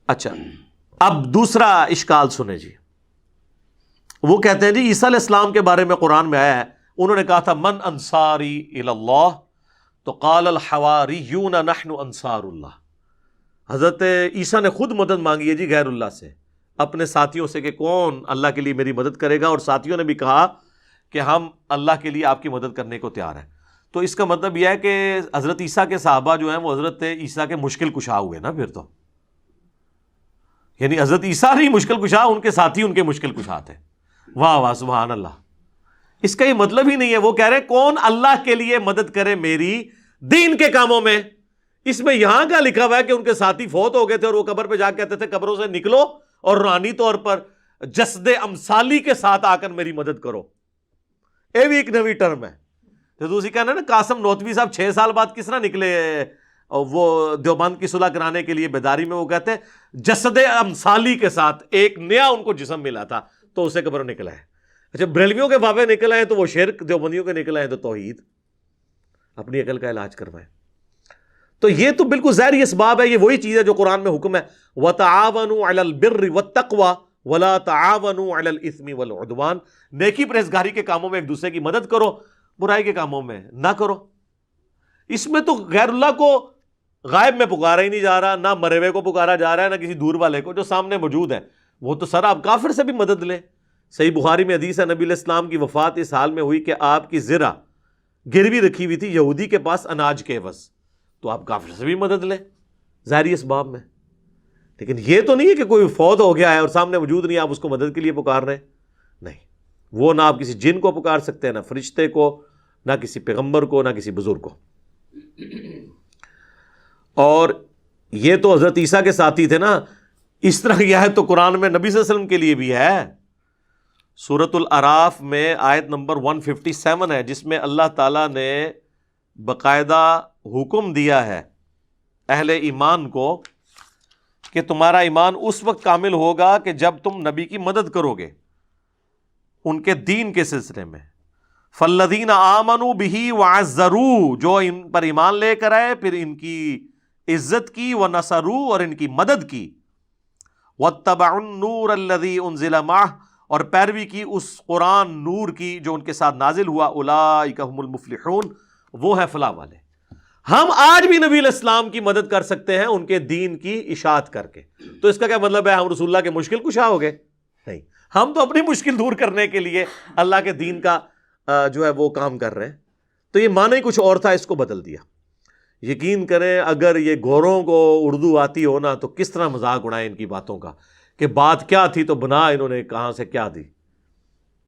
اچھا اب دوسرا اشکال سنیں جی. وہ کہتے ہیں جی عیسیٰ علیہ السلام کے بارے میں قرآن میں آیا ہے، انہوں نے کہا تھا من انصاری الی اللہ، تو قال الحواریون نحن انصار اللہ. حضرت عیسیٰ نے خود مدد مانگی ہے جی غیر اللہ سے، اپنے ساتھیوں سے کہ کون اللہ کے لیے میری مدد کرے گا، اور ساتھیوں نے بھی کہا کہ ہم اللہ کے لیے آپ کی مدد کرنے کو تیار ہیں. تو اس کا مطلب یہ ہے کہ حضرت عیسیٰ کے صحابہ جو ہیں وہ حضرت عیسیٰ کے مشکل کشا ہوئے نا پھر تو، یعنی حضرت عیسیٰ نہیں مشکل کشا، ان کے ساتھی ان کے مشکل کشا تھے. واہ واہ سبحان اللہ. اس کا یہ مطلب ہی نہیں ہے. وہ کہہ رہے کون اللہ کے لیے مدد کرے میری دین کے کاموں میں. اس میں یہاں کا لکھا ہوا ہے کہ ان کے ساتھی فوت ہو گئے تھے اور وہ قبر پہ جا کے کہتے تھے قبروں سے نکلو اور روحانی طور پر جسد امثالی کے ساتھ آ کر میری مدد کرو. یہ بھی ایک نوی ٹرم ہے. تو دوسری کہنا نا قاسم نوتوی صاحب 6 سال بعد کس طرح نکلے وہ دیوبند کی صلح کرانے کے لیے بیداری میں، وہ کہتے ہیں جسد امثالی کے ساتھ ایک نیا ان کو جسم ملا تھا تو اسے قبروں نکلا ہے. اچھا بریلویوں کے بابے نکل آئے تو وہ شرک، دیوبندیوں کے نکل آئے تو توحید. اپنی عقل کا علاج کروائیں. تو یہ تو بالکل ظاہری اسباب ہے. یہ وہی چیز ہے جو قرآن میں حکم ہے وَتَعَاوَنُوا عَلَى الْبِرِّ وَالتَّقْوَى وَلَا تَعَاوَنُوا عَلَى الْإِثْمِ وَالْعُدْوَانِ. نیکی پرہیزگاری کے کاموں میں ایک دوسرے کی مدد کرو، برائی کے کاموں میں نہ کرو. اس میں تو غیر اللہ کو غائب میں پکارا ہی نہیں جا رہا، نہ مرے ہوئے کو پکارا جا رہا ہے، نہ کسی دور والے کو، جو سامنے موجود ہے. وہ تو سر آپ کافر سے بھی مدد لیں. صحیح بخاری میں حدیث ہے نبی علیہ السلام کی وفات اس حال میں ہوئی کہ آپ کی زرہ گروی رکھی ہوئی تھی یہودی کے پاس اناج کے عوض، تو آپ کافر سے بھی مدد لیں ظاہری اسباب میں. لیکن یہ تو نہیں ہے کہ کوئی فوت ہو گیا ہے اور سامنے موجود نہیں، آپ اس کو مدد کے لیے پکار رہے ہیں. نہیں، وہ نہ آپ کسی جن کو پکار سکتے ہیں، نہ فرشتے کو، نہ کسی پیغمبر کو، نہ کسی بزرگ کو. اور یہ تو حضرت عیسیٰ کے ساتھی تھے نا. اس طرح کی آیت تو قرآن میں نبی صلی اللہ علیہ وسلم کے لیے بھی ہے. سورۃ الاعراف میں آیت نمبر 157 ہے، جس میں اللہ تعالیٰ نے باقاعدہ حکم دیا ہے اہل ایمان کو کہ تمہارا ایمان اس وقت کامل ہوگا کہ جب تم نبی کی مدد کرو گے ان کے دین کے سلسلے میں. فالذین آمنوا بہ وعزروہ، جو ان پر ایمان لے کر آئے پھر ان کی عزت کی، ونصروہ اور ان کی مدد کی، واتبعوا النور الذی انزل معہ اور پیروی کی اس قرآن نور کی جو ان کے ساتھ نازل ہوا، اولئک هم المفلحون، وہ ہے فلاح والے. ہم آج بھی نبی علیہ السلام کی مدد کر سکتے ہیں ان کے دین کی اشاعت کر کے. تو اس کا کیا مطلب ہے ہم رسول اللہ کے مشکل کشا ہو گئے؟ نہیں، ہم تو اپنی مشکل دور کرنے کے لیے اللہ کے دین کا جو ہے وہ کام کر رہے ہیں. تو یہ معنی کچھ اور تھا، اس کو بدل دیا. یقین کریں اگر یہ گوروں کو اردو آتی ہو نا تو کس طرح مذاق اڑائیں ان کی باتوں کا کہ بات کیا تھی تو بنا انہوں نے کہاں سے کیا دی.